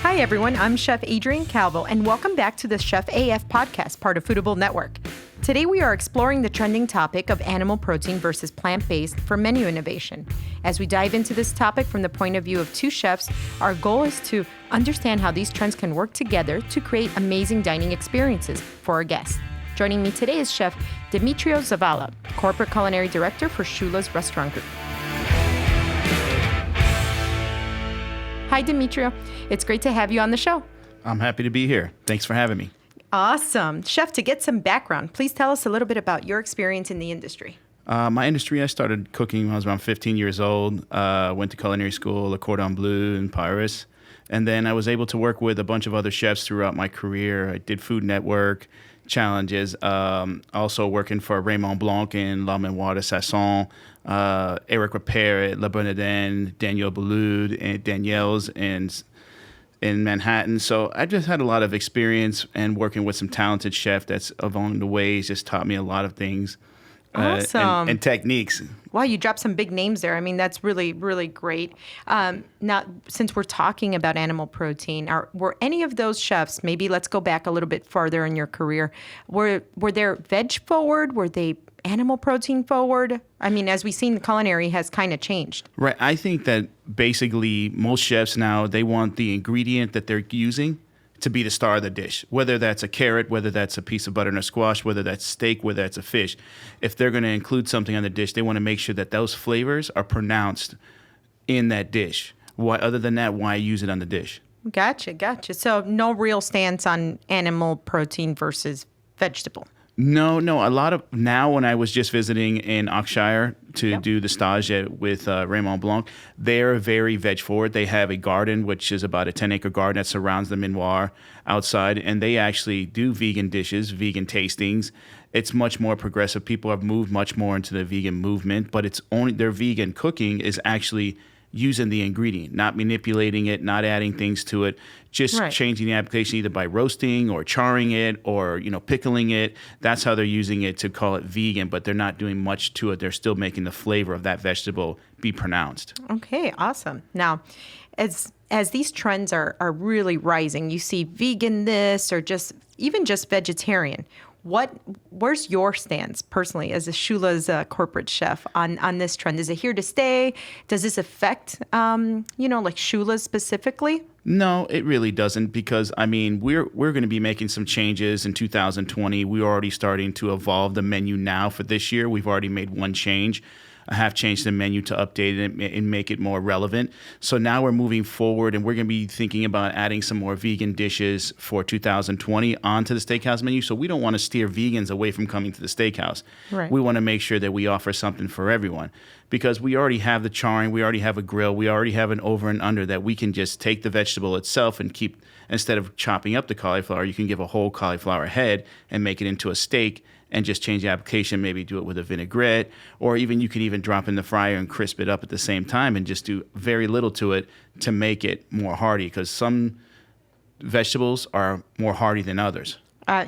Hi, everyone. I'm Chef Adrianne Calvo, and welcome back to the Chef AF podcast, part of Foodable Network. Today, we are exploring the trending topic of animal protein versus plant-based for menu innovation. As we dive into this topic from the point of view of two chefs, our goal is to understand how these trends can work together to create amazing dining experiences for our guests. Joining me today is Chef Demetrio Zavala, Corporate Culinary Director for Shula's Restaurant Group. Hi, Demetrio. It's great to have you on the show. I'm happy to be here. Thanks for having me. Awesome. Chef, to get some background, please tell us a little bit about your experience in the industry. My industry, I started cooking when I was around 15 years old. Went to culinary school, Le Cordon Bleu in Paris. And then I was able to work with a bunch of other chefs throughout my career. I did Food Network challenges, also working for Raymond Blanc and La Mémoire de Sasson, Eric Ripert at La Bernardin, Daniel Boulud and Danielle's in Manhattan. So I just had a lot of experience and working with some talented chefs that's along the ways just taught me a lot of things. Awesome. And techniques. Wow, you dropped some big names there. I mean, that's really, really great. Now, since we're talking about animal protein, were any of those chefs, maybe let's go back a little bit farther in your career, were they veg forward? Were they animal protein forward? I mean, as we've seen, the culinary has kind of changed. Right. I think that basically most chefs now, they want the ingredient that they're using to be the star of the dish, whether that's a carrot, whether that's a piece of butternut squash, whether that's steak, whether that's a fish. If they're going to include something on the dish, they want to make sure that those flavors are pronounced in that dish. Why, other than that, why use it on the dish? Gotcha. So no real stance on animal protein versus vegetable. No. A lot of now, when I was just visiting in Oxshire to do the stage with Raymond Blanc, they're very veg forward. They have a garden, which is about a 10-acre garden that surrounds the manoir outside, and they actually do vegan dishes, vegan tastings. It's much more progressive. People have moved much more into the vegan movement, but it's only their vegan cooking is actually using the ingredient, not manipulating it, not adding things to it, just changing the application either by roasting or charring it or, pickling it. That's how they're using it to call it vegan, but they're not doing much to it. They're still making the flavor of that vegetable be pronounced. Okay, awesome. Now, as these trends are really rising, you see vegan this or even just vegetarian. Where's your stance personally as a Shula's corporate chef on this trend? Is it here to stay? Does this affect, like Shula specifically? No, it really doesn't because, we're going to be making some changes in 2020. We're already starting to evolve the menu now for this year. We've already made one change. I have changed the menu to update it and make it more relevant. So now we're moving forward and we're going to be thinking about adding some more vegan dishes for 2020 onto the Steakhouse menu. So we don't want to steer vegans away from coming to the Steakhouse. Right. We want to make sure that we offer something for everyone because we already have the charring, we already have a grill, we already have an over and under that we can just take the vegetable itself and keep, instead of chopping up the cauliflower, you can give a whole cauliflower head and make it into a steak and just change the application, maybe do it with a vinaigrette, or even you could even drop in the fryer and crisp it up at the same time and just do very little to it to make it more hearty because some vegetables are more hearty than others.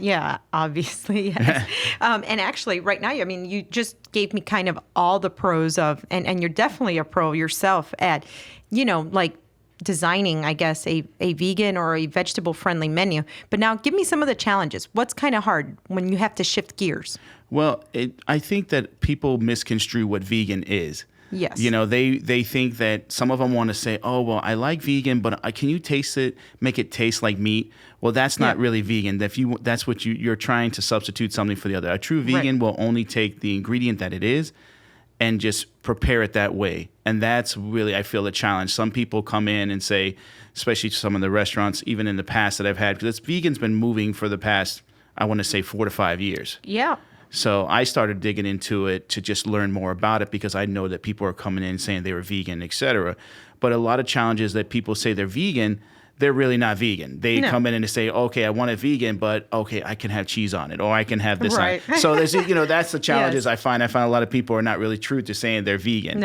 Yeah, obviously, yes. And actually, right now, you just gave me kind of all the pros of, and you're definitely a pro yourself at, designing, I guess, a vegan or a vegetable-friendly menu. But now give me some of the challenges. What's kind of hard when you have to shift gears? Well, I think that people misconstrue what vegan is. Yes. They think that some of them want to say, oh, well, I like vegan, but can you taste it, make it taste like meat? Well, that's not really vegan. That's what you're trying to substitute something for the other. A true vegan will only take the ingredient that it is and just prepare it that way. And that's really, I feel, a challenge. Some people come in and say, especially some of the restaurants, even in the past that I've had, because vegan's been moving for the past, I want to say 4 to 5 years. Yeah. So I started digging into it to just learn more about it because I know that people are coming in saying they were vegan, et cetera. But a lot of challenges that people say they're vegan, they're really not vegan. They come in and they say, okay, I want it vegan, but okay, I can have cheese on it, or I can have this on it. So there's, that's the challenges I find. I find a lot of people are not really true to saying they're vegan.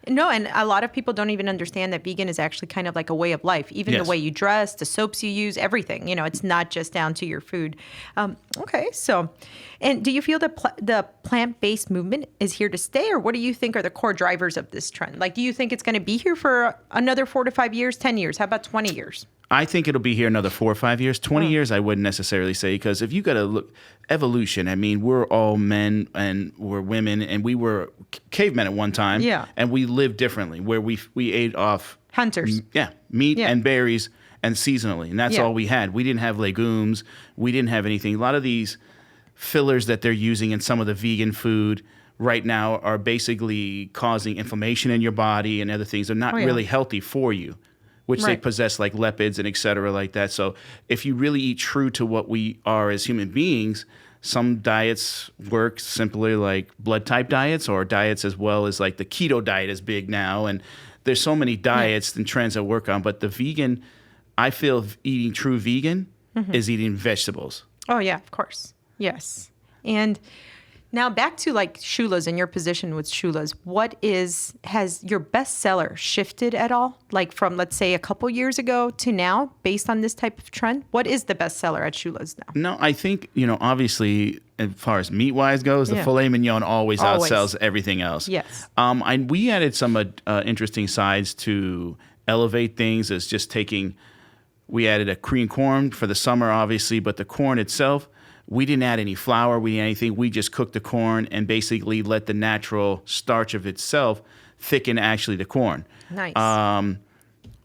No, and a lot of people don't even understand that vegan is actually kind of like a way of life. Even the way you dress, the soaps you use, everything. It's not just down to your food. Okay, so, and do you feel that the plant-based movement is here to stay, or what do you think are the core drivers of this trend? Like, do you think it's going to be here for another 4 to 5 years, 10 years? How about 20 years? I think it'll be here another 4 or 5 years. 20 years, I wouldn't necessarily say, because if you got to look evolution, I mean, we're all men and we're women, and we were cavemen at one time. Yeah. And we lived differently, where we ate off hunters. Meat and berries and seasonally, and that's all we had. We didn't have legumes. We didn't have anything. A lot of these fillers that they're using in some of the vegan food right now are basically causing inflammation in your body and other things. They're not really healthy for you, which they possess, like lipids and et cetera like that. So if you really eat true to what we are as human beings, some diets work simply like blood type diets, or diets as well as like the keto diet is big now. And there's so many diets and trends that work on. But the vegan, I feel eating true vegan is eating vegetables. Oh, yeah, of course. Yes. And now back to like Shula's and your position with Shula's. Has your bestseller shifted at all? Like from, let's say, a couple years ago to now, based on this type of trend? What is the bestseller at Shula's now? No, I think, obviously, as far as meat-wise goes, the filet mignon always outsells everything else. Yes. We added some interesting sides to elevate things, as just we added a cream corn for the summer, obviously, but the corn itself, we didn't add any flour, we didn't anything. We just cooked the corn and basically let the natural starch of itself thicken actually the corn. Nice.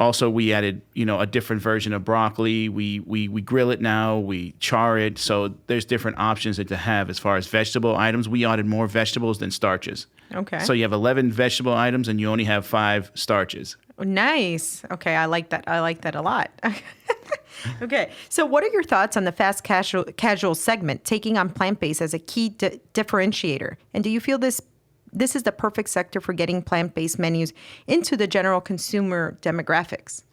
Also, we added, a different version of broccoli. We grill it now. We char it. So there's different options that to have as far as vegetable items. We added more vegetables than starches. Okay. So you have 11 vegetable items and you only have 5 starches. Nice. Okay, I like that. I like that a lot. Okay, so what are your thoughts on the fast casual segment taking on plant-based as a key differentiator? And do you feel this is the perfect sector for getting plant-based menus into the general consumer demographics?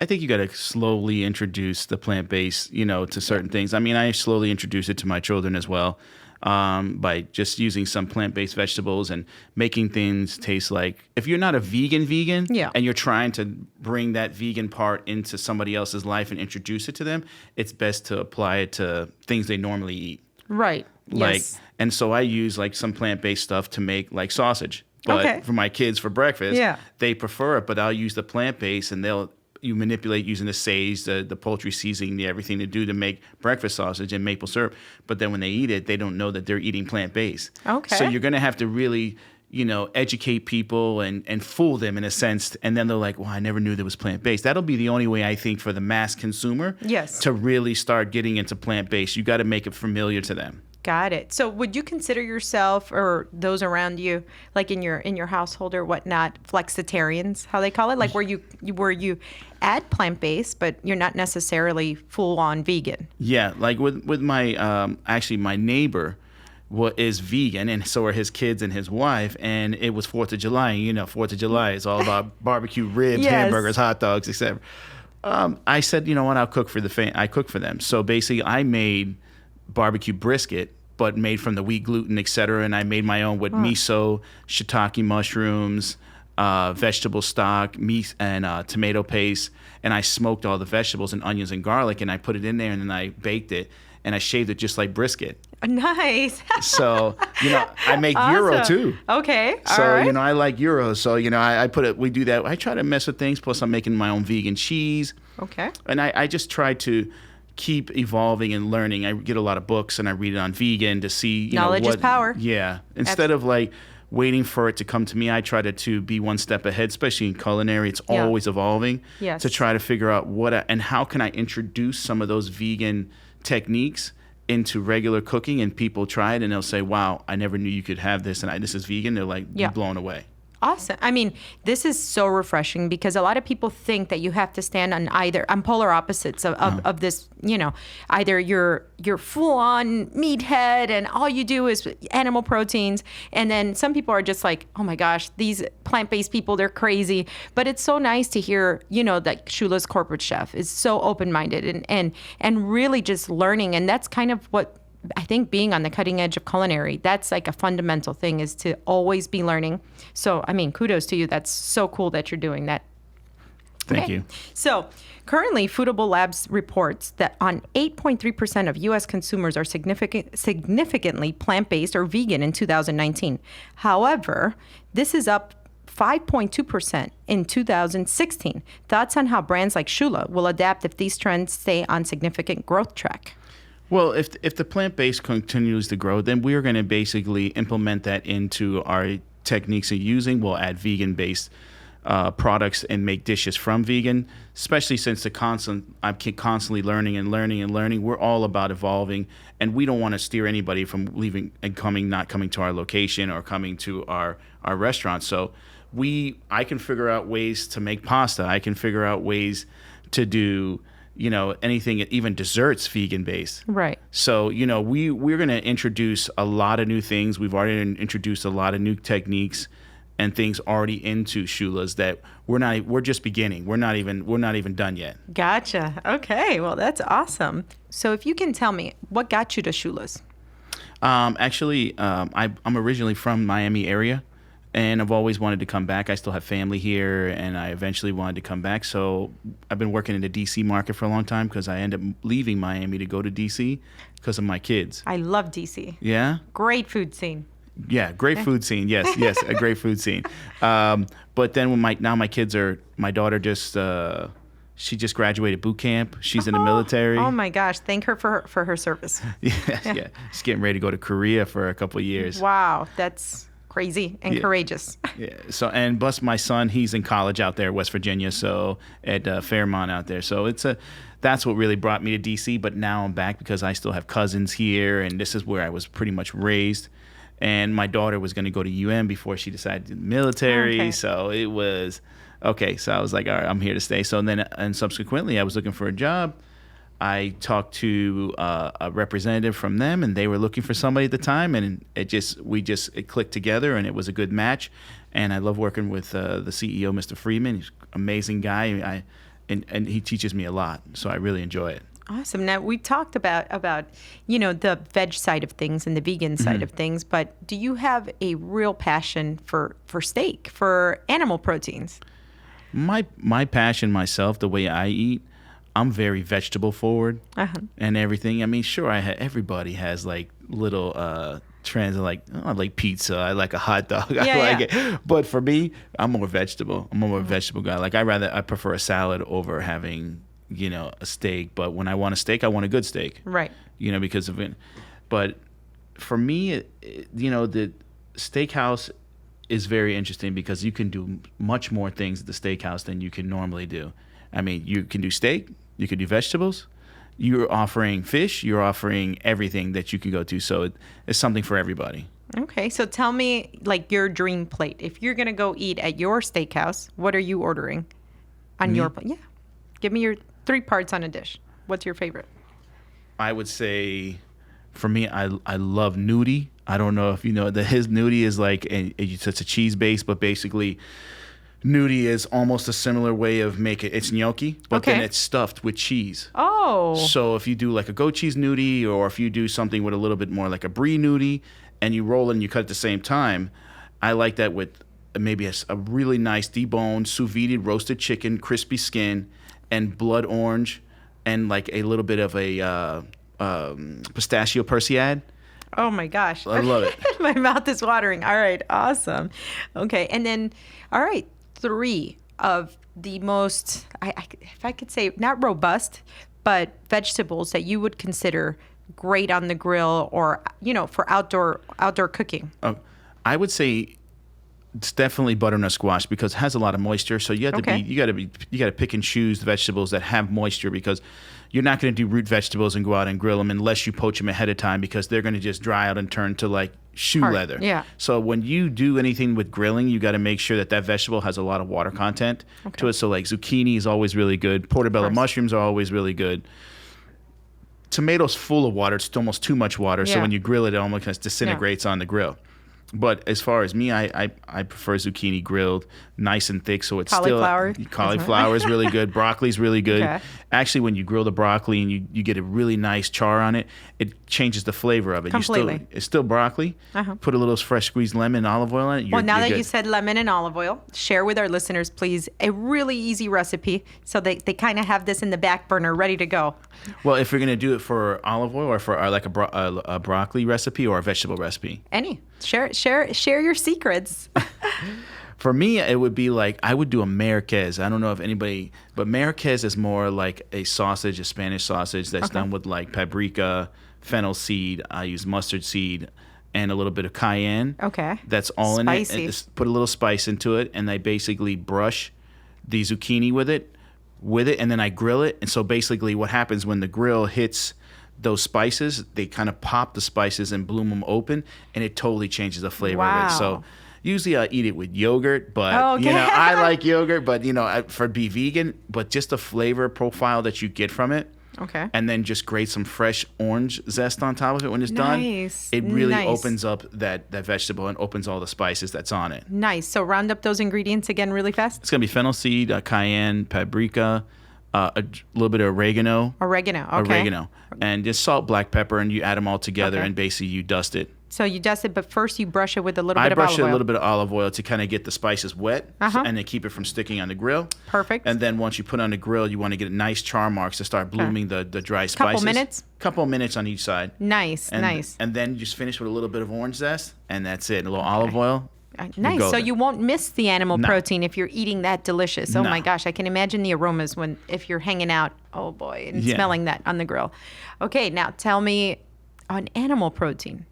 I think you got to slowly introduce the plant-based, to certain things. I mean, I slowly introduce it to my children as well, by just using some plant-based vegetables and making things taste like, if you're not a vegan and you're trying to bring that vegan part into somebody else's life and introduce it to them, it's best to apply it to things they normally eat. Right. Yes. And so I use like some plant-based stuff to make like sausage. But for my kids for breakfast, they prefer it, but I'll use the plant-based, and you manipulate using the sage, the poultry seasoning, everything to do to make breakfast sausage and maple syrup. But then when they eat it, they don't know that they're eating plant-based. Okay. So you're going to have to really, educate people and fool them in a sense. And then they're like, well, I never knew there was plant-based. That'll be the only way, I think, for the mass consumer to really start getting into plant-based. You got to make it familiar to them. Got it. So would you consider yourself or those around you, like in your household or whatnot, flexitarians, how they call it? Like where you add plant-based, but you're not necessarily full-on vegan? Yeah, like with my, actually my neighbor is vegan, and so are his kids and his wife, and it was 4th of July. 4th of July is all about barbecue ribs, hamburgers, hot dogs, etc. I said, you know what, I'll cook for I cook for them. So basically I made barbecue brisket, but made from the wheat gluten, etc. And I made my own with miso, shiitake mushrooms, vegetable stock, meat, and tomato paste. And I smoked all the vegetables and onions and garlic, and I put it in there, and then I baked it, and I shaved it just like brisket. Nice. So, I make gyro too. Okay. So, all right. I like gyro. So, I put it, we do that. I try to mess with things. Plus, I'm making my own vegan cheese. Okay. And I just try to keep evolving and learning. I get a lot of books and I read it on vegan to see knowledge is power. Yeah. Instead of like waiting for it to come to me, I try to be one step ahead, especially in culinary. It's always evolving. Yes. To try to figure out and how can I introduce some of those vegan techniques into regular cooking, and people try it and they'll say, wow, I never knew you could have this, and this is vegan. They're like blown away. Awesome. I mean, this is so refreshing because a lot of people think that you have to stand on polar opposites of this, either you're full on meathead and all you do is animal proteins. And then some people are just like, oh my gosh, these plant-based people, they're crazy. But it's so nice to hear, that Shula's corporate chef is so open-minded and really just learning. And that's kind of what I think being on the cutting edge of culinary, that's like a fundamental thing, is to always be learning. So, I mean, kudos to you. That's so cool that you're doing that. Thank you. So currently, Foodable Labs reports that on 8.3% of U.S. consumers are significantly plant-based or vegan in 2019. However, this is up 5.2% in 2016. Thoughts on how brands like Shula will adapt if these trends stay on significant growth track? Well, if the plant-based continues to grow, then we're going to basically implement that into our techniques of using. We'll add vegan-based products and make dishes from vegan, especially since I'm constantly learning and learning and learning. We're all about evolving, and we don't want to steer anybody from leaving and not coming to our location or coming to our restaurant. So I can figure out ways to make pasta. I can figure out ways to do anything, even desserts vegan based. Right. So, we're going to introduce a lot of new things. We've already introduced a lot of new techniques and things already into Shula's that we're just beginning. We're not even done yet. Gotcha. Okay. Well, that's awesome. So if you can tell me, what got you to Shula's? Actually, I'm originally from Miami area. And I've always wanted to come back. I still have family here, and I eventually wanted to come back. So I've been working in the D.C. market for a long time because I ended up leaving Miami to go to D.C. because of my kids. I love D.C. Yeah? Great food scene. Yeah, great food scene. Yes, a great food scene. But then when my kids my daughter she just graduated boot camp. She's in the military. Oh my gosh! Thank her for her service. Yeah. She's getting ready to go to Korea for a couple of years. Wow, that's crazy and courageous. Yeah. So, and plus my son, he's in college out there, West Virginia, so at Fairmont out there. So that's what really brought me to DC. But now I'm back because I still have cousins here, and this is where I was pretty much raised. And my daughter was going to go to UM before she decided to do the military. Okay. So it was okay. So I was like, all right, I'm here to stay. So then, and subsequently, I was looking for a job. I talked to a representative from them, and they were looking for somebody at the time, and it clicked together, and it was a good match. And I love working with the CEO, Mr. Freeman. He's an amazing guy, and he teaches me a lot, so I really enjoy it. Awesome. Now, we talked about the veg side of things and the vegan side of things, but do you have a real passion for steak, for animal proteins? My passion myself, the way I eat, I'm very vegetable forward and everything. I mean, sure, everybody has like little trends of like, I like pizza, I like a hot dog, I like it. But for me, I'm more vegetable. I'm more a vegetable guy. Like I prefer a salad over having, a steak. But when I want a steak, I want a good steak. Right. Because of it. But for me, the steakhouse is very interesting because you can do much more things at the steakhouse than you can normally do. I mean, you can do steak, you can do vegetables, you're offering fish, you're offering everything that you can go to. So it's something for everybody. Okay, so tell me like your dream plate. If you're going to go eat at your steakhouse, what are you ordering on your plate? Yeah. Give me your 3 parts on a dish. What's your favorite? I would say, for me, I love gnudi. I don't know if you know, his gnudi is like, it's a cheese base, but basically gnudi is almost a similar way of making it's gnocchi, but then it's stuffed with cheese. Oh. So if you do like a goat cheese gnudi, or if you do something with a little bit more like a brie gnudi, and you roll it and you cut at the same time, I like that with maybe a really nice deboned, sous vide roasted chicken, crispy skin, and blood orange, and like a little bit of a pistachio persillade. Oh my gosh. I love it. My mouth is watering. All right. Awesome. Okay. And then, all right. 3 of the most, if I could say, not robust, but vegetables that you would consider great on the grill or, for outdoor cooking. I would say it's definitely butternut squash because it has a lot of moisture. So you have to you got to pick and choose the vegetables that have moisture, because you're not going to do root vegetables and go out and grill them unless you poach them ahead of time, because they're going to just dry out and turn to like shoe leather. Yeah. So when you do anything with grilling, you got to make sure that vegetable has a lot of water content to it. So like zucchini is always really good. Portobello mushrooms are always really good. Tomatoes full of water. It's almost too much water. Yeah. So when you grill it, it almost disintegrates on the grill. But as far as me, I prefer zucchini grilled, nice and thick, so it's cauliflower is really good. Broccoli's really good. Okay. Actually, when you grill the broccoli and you get a really nice char on it, it changes the flavor of it. Completely. It's still broccoli. Put a little fresh squeezed lemon and olive oil in it. Well, now that you said lemon and olive oil, share with our listeners, please, a really easy recipe so they kind of have this in the back burner ready to go. Well, if you're going to do it for olive oil or for like a broccoli recipe or a vegetable recipe? Any. Share your secrets. For me, it would be like I would do a merquez. I don't know if anybody, but merquez is more like a sausage, a Spanish sausage that's done with like paprika, fennel seed. I use mustard seed and a little bit of cayenne. Okay. That's all Spicy. in it. And just put a little spice into it, and I basically brush the zucchini with it, and then I grill it. And so basically, what happens when the grill hits those spices, they kind of pop the spices and bloom them open, and it totally changes the flavor of it. So usually I eat it with yogurt, but I like yogurt, but for be vegan, but just the flavor profile that you get from it. Okay. And then just grate some fresh orange zest on top of it when it's done. It really opens up that vegetable and opens all the spices that's on it. Nice. So round up those ingredients again really fast. It's going to be fennel seed, cayenne, paprika, a little bit of oregano. Okay. And just salt, black pepper, and you add them all together, and basically you dust it. So you dust it, but first you brush it with a little bit of olive oil. I brush it a little bit of olive oil to kind of get the spices wet, and then keep it from sticking on the grill. Perfect. And then once you put it on the grill, you want to get nice char marks to start blooming the dry spices. Couple minutes on each side. Nice. And then you just finish with a little bit of orange zest, and that's it. A little olive oil. Nice. So you won't miss the animal protein if you're eating that delicious. Oh my gosh, I can imagine the aromas if you're hanging out. Oh boy, and smelling that on the grill. Okay, now tell me on animal protein.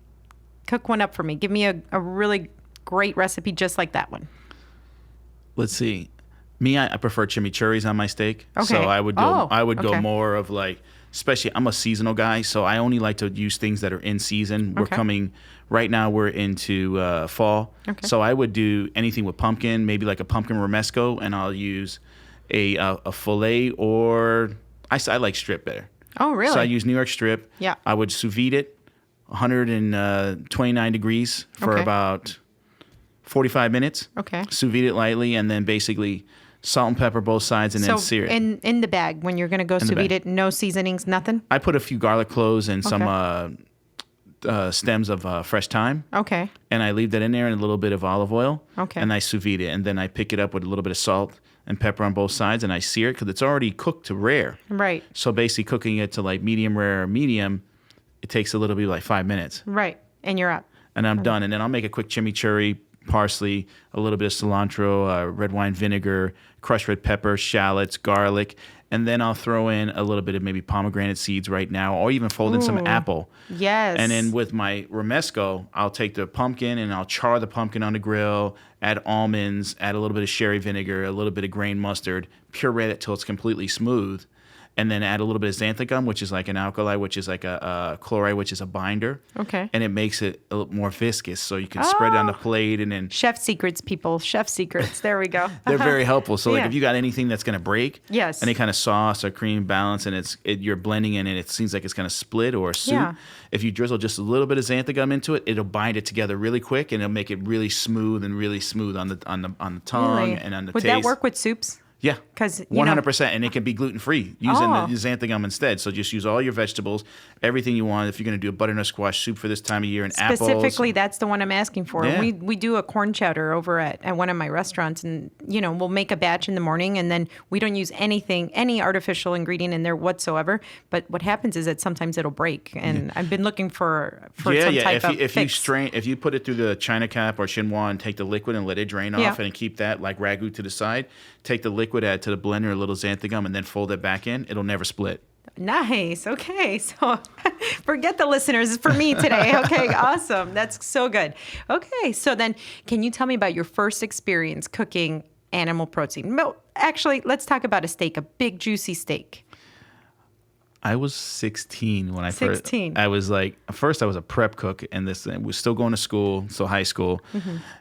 Cook one up for me. Give me a really great recipe just like that one. Let's see. I prefer chimichurris on my steak. Okay. So I would go more of like, especially I'm a seasonal guy, so I only like to use things that are in season. Right now we're into fall. Okay. So I would do anything with pumpkin, maybe like a pumpkin romesco, and I'll use a fillet, or I like strip better. Oh, really? So I use New York strip. Yeah. I would sous vide it 129 degrees for about 45 minutes. Okay. Sous vide it lightly, and then basically salt and pepper both sides, and then sear it. In the bag, when you're going to go sous vide it, no seasonings, nothing? I put a few garlic cloves and some stems of fresh thyme. Okay. And I leave that in there and a little bit of olive oil. Okay. And I sous vide it, and then I pick it up with a little bit of salt and pepper on both sides, and I sear it because it's already cooked to rare. Right. So basically cooking it to like medium rare or medium, it takes a little bit, like 5 minutes. Right. And you're up. And I'm done. And then I'll make a quick chimichurri, parsley, a little bit of cilantro, red wine vinegar, crushed red pepper, shallots, garlic. And then I'll throw in a little bit of maybe pomegranate seeds right now, or even fold in some apple. Yes. And then with my romesco, I'll take the pumpkin and I'll char the pumpkin on the grill, add almonds, add a little bit of sherry vinegar, a little bit of grain mustard, puree it till it's completely smooth. And then add a little bit of xanthocum, which is like an alkali, which is like a chloride, which is a binder. Okay. And it makes it a little more viscous, so you can spread it on the plate, and then chef secrets, people. Chef secrets. There we go. They're very helpful. So like if you got anything that's gonna break, any kind of sauce or cream balance, and you're blending in, and it seems like it's gonna split or soup. If you drizzle just a little bit of xanthocum into it, it'll bind it together really quick, and it'll make it really smooth on the tongue and on the taste. Would that work with soups? Yeah, because 100%, and it can be gluten-free using the xanthocum instead. So just use all your vegetables, everything you want. If you're going to do a butternut squash soup for this time of year, and specifically, apples. That's the one I'm asking for. Yeah. We do a corn chowder over at one of my restaurants, and we'll make a batch in the morning, and then we don't use any artificial ingredient in there whatsoever. But what happens is that sometimes it'll break, and I've been looking for some type of fix. If you put it through the China cap or chinois and take the liquid and let it drain off, and keep that like ragu to the side, take the liquid, add to the blender a little xanthocum, and then fold it back in. It'll never split. Nice. Okay. So forget the listeners. It's for me today. Okay. Awesome. That's so good. Okay. So then can you tell me about your first experience cooking animal protein? No, actually, let's talk about a steak, a big, juicy steak. I was 16 when I 16. first. I was like, first I was a prep cook, and I was still going to school, so high school,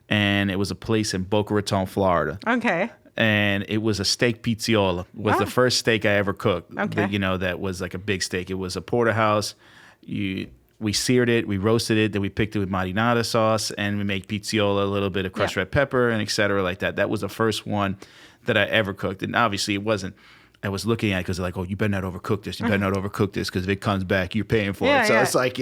and it was a place in Boca Raton, Florida. Okay. And it was a steak pizziola. Was the first steak I ever cooked. Okay. That was like a big steak. It was a porterhouse. We seared it, we roasted it, then we picked it with marinara sauce, and we made pizziola, a little bit of crushed red pepper, and et cetera, like that. That was the first one that I ever cooked. And obviously it wasn't. I was looking at it because they're like, oh, you better not overcook this. You better not overcook this, because if it comes back, you're paying for it. So it's like,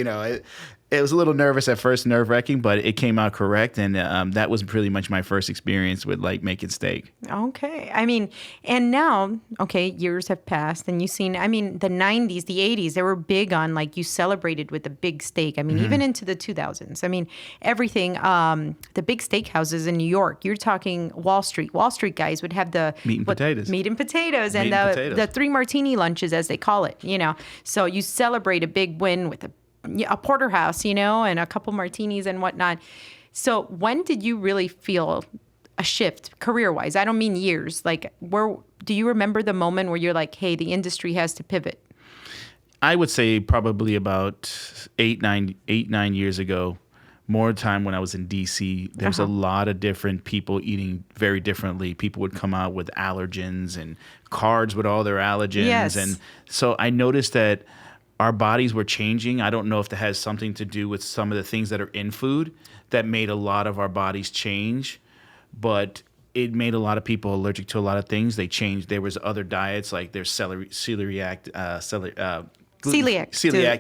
It was a little nervous at first, nerve-wracking, but it came out correct, and that was pretty much my first experience with like making steak. Okay. I mean, and now, okay, years have passed and you've seen, I mean, the 90s, the 80s, they were big on like you celebrated with a big steak. I mean, even into the 2000s. I mean, everything, the big steakhouses in New York, you're talking Wall Street. Wall Street guys would have the Meat and potatoes. Meat and potatoes and the 3 martini lunches, as they call it, you know. So you celebrate a big win with a porterhouse, you know, and a couple martinis and whatnot. So when did you really feel a shift career-wise? I don't mean years. Like, where do you remember the moment where you're like, hey, the industry has to pivot? I would say probably about 8-9 years ago. More time when I was in DC, there's a lot of different people eating very differently. People would come out with allergens and cards with all their allergens. Yes. And so I noticed that our bodies were changing. I don't know if that has something to do with some of the things that are in food that made a lot of our bodies change, but it made a lot of people allergic to a lot of things. They changed. There was other diets, like there's celiac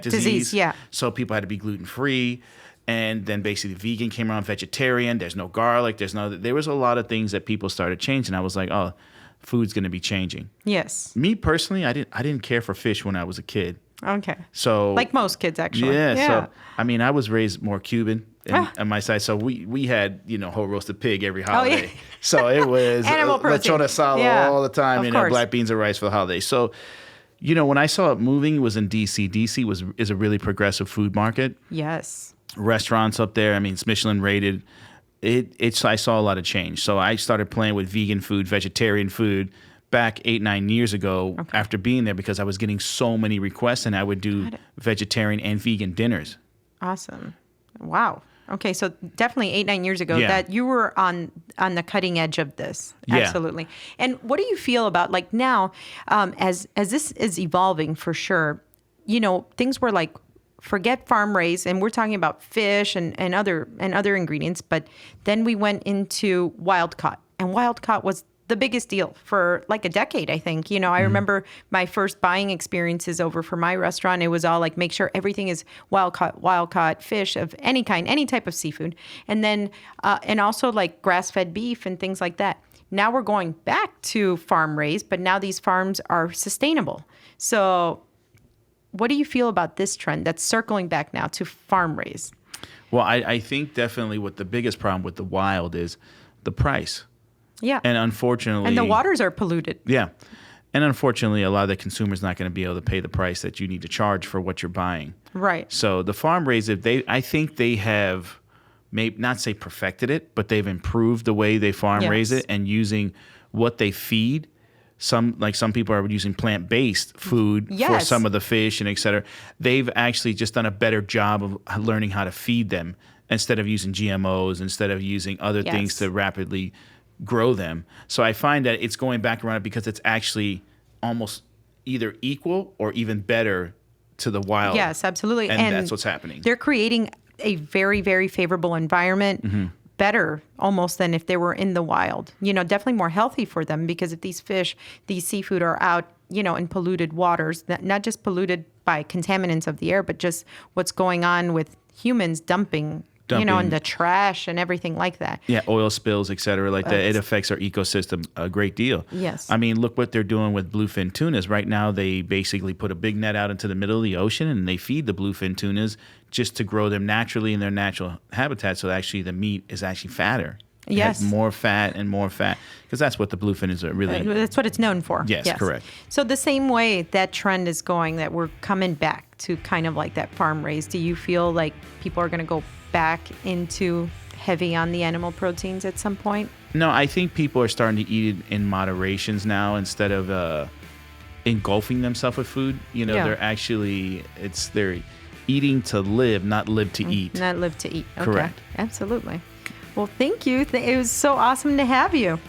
disease. Yeah. So people had to be gluten-free. And then basically vegan came around, vegetarian. There's no garlic. There was a lot of things that people started changing. I was like, oh, food's going to be changing. Yes. Me personally, I didn't care for fish when I was a kid. Okay. So like most kids, actually. Yeah. So I mean, I was raised more Cuban on my side, so we had whole roasted pig every holiday. Oh, yeah. So it was animal protein lechon asado all the time. Black beans and rice for the holidays. So when I saw it moving, it was in DC. DC is a really progressive food market. Yes. Restaurants up there. I mean, it's Michelin rated. I saw a lot of change. So I started playing with vegan food, vegetarian food back 8-9 years ago after being there, because I was getting so many requests, and I would do vegetarian and vegan dinners. Awesome. Wow. Okay, so definitely 8-9 years ago that you were on the cutting edge of this. Yeah. Absolutely. And what do you feel about like now, as this is evolving for sure, things were like, forget farm raised, and we're talking about fish and other ingredients, but then we went into wild caught, and wild caught was the biggest deal for like a decade, I think. I remember my first buying experiences over for my restaurant. It was all like, make sure everything is wild caught fish of any kind, any type of seafood. And then, and also like grass-fed beef and things like that. Now we're going back to farm raised, but now these farms are sustainable. So what do you feel about this trend that's circling back now to farm raised? Well, I think definitely what the biggest problem with the wild is the price. Yeah. And unfortunately... And the waters are polluted. Yeah. And unfortunately, a lot of the consumer's not going to be able to pay the price that you need to charge for what you're buying. Right. So the farm raised, I think they have, maybe not say perfected it, but they've improved the way they farm raise it, and using what they feed. Some people are using plant-based food for some of the fish and et cetera. They've actually just done a better job of learning how to feed them instead of using GMOs, instead of using other things to rapidly grow them. So I find that it's going back around because it's actually almost either equal or even better to the wild. Yes, absolutely. And that's what's happening. They're creating a very, very favorable environment, better almost than if they were in the wild. Definitely more healthy for them, because if these seafood are out, in polluted waters, not just polluted by contaminants of the air, but just what's going on with humans dumping, and the trash and everything like that. Yeah, oil spills, et cetera, like that. It affects our ecosystem a great deal. Yes. I mean, look what they're doing with bluefin tunas. Right now, they basically put a big net out into the middle of the ocean, and they feed the bluefin tunas just to grow them naturally in their natural habitat, so actually the meat is actually fatter. It has more fat and more fat, because that's what the bluefin is really... That's what it's known for. Yes, correct. So the same way that trend is going, that we're coming back to kind of like that farm raised, do you feel like people are going to go back into heavy on the animal proteins at some point? No, I think people are starting to eat it in moderations now, instead of engulfing themselves with food. They're actually, they're eating to live, not live to eat. Not live to eat. Okay. Correct. Absolutely. Well, thank you. It was so awesome to have you.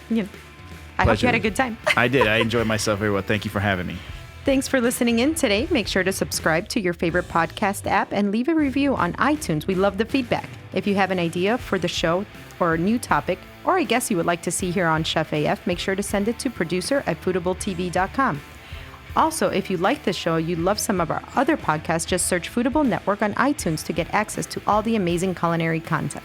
I hope you had a good time. I did. I enjoyed myself very well. Thank you for having me. Thanks for listening in today. Make sure to subscribe to your favorite podcast app and leave a review on iTunes. We love the feedback. If you have an idea for the show or a new topic, or a guest you would like to see here on Chef AF, make sure to send it to producer@foodabletv.com. Also, if you like this show, you love some of our other podcasts, just search Foodable Network on iTunes to get access to all the amazing culinary content.